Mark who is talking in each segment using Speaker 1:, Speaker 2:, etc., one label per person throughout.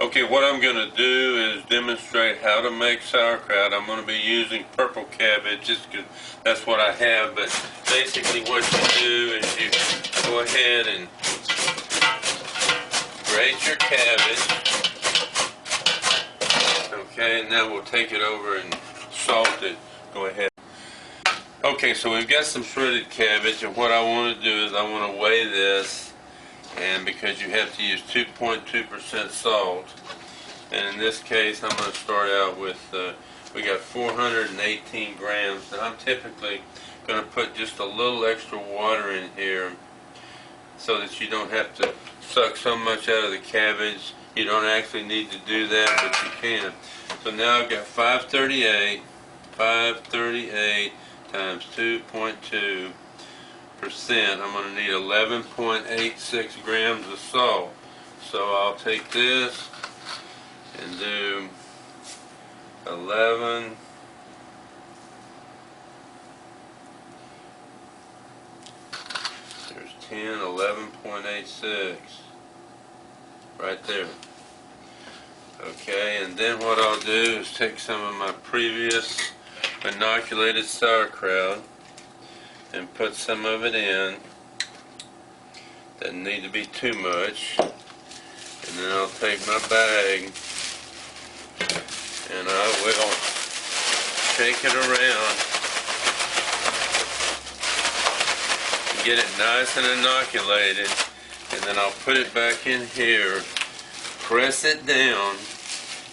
Speaker 1: Okay, what I'm going to do is demonstrate how to make sauerkraut. I'm going to be using purple cabbage just because that's what I have, but basically what you do is you go ahead and grate your cabbage. Okay, and now we'll take it over and salt it. Go ahead. Okay, so we've got some shredded cabbage, and what I want to do is I want to weigh this, and because you have to use 2.2% salt, and in this case I'm going to start out with, we got 418 grams, and I'm typically going to put just a little extra water in here so that you don't have to suck so much out of the cabbage. You don't actually need to do that, but you can. So now I've got 538 times 2.2%. I'm going to need 11.86 grams of salt. So I'll take this and do 11. There's 10, 11.86 right there. Okay, and then what I'll do is take some of my previous inoculated sauerkraut and put some of it in. Doesn't need to be too much. And then I'll take my bag and I will shake it around and get it nice and inoculated, and then I'll put it back in here, press it down,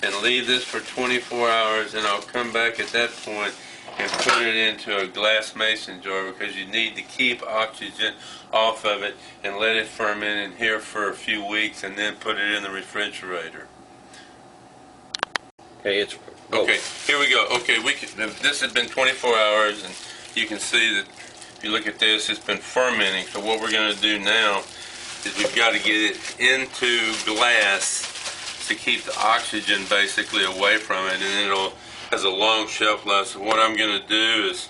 Speaker 1: and leave this for 24 hours, and I'll come back at that point and put it into a glass mason jar, because you need to keep oxygen off of it and let it ferment in here for a few weeks, and then put it in the refrigerator.
Speaker 2: Okay,
Speaker 1: Okay, here we go. Okay, this has been 24 hours, and you can see that if you look at this, it's been fermenting. So what we're going to do now is we've got to get it into glass to keep the oxygen basically away from it, and it has a long shelf life. So what I'm going to do is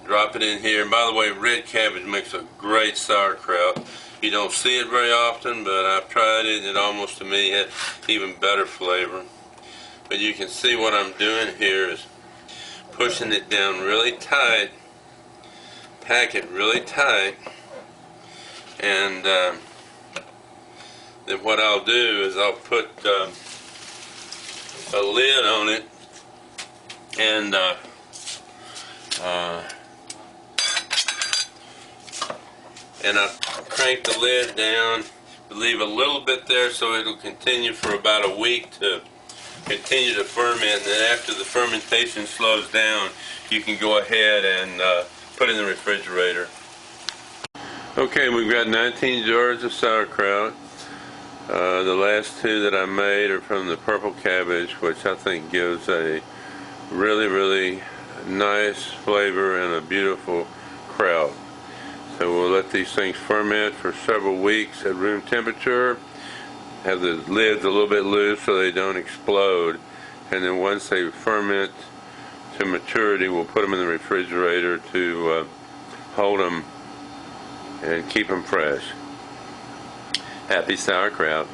Speaker 1: drop it in here. And by the way, red cabbage makes a great sauerkraut. You don't see it very often, but I've tried it, and it almost to me had even better flavor. But you can see what I'm doing here is pushing it down really tight, pack it really tight, and then what I'll do is I'll put a lid on it, and I crank the lid down, leave a little bit there so it'll continue for about a week to continue to ferment, and then after the fermentation slows down, you can go ahead and put it in the refrigerator. Okay, we've got 19 jars of sauerkraut. The last two that I made are from the purple cabbage, which I think gives a really, really nice flavor and a beautiful kraut. So we'll let these things ferment for several weeks at room temperature. Have the lids a little bit loose so they don't explode, and then once they ferment to maturity, we'll put them in the refrigerator to hold them and keep them fresh. Happy sauerkraut.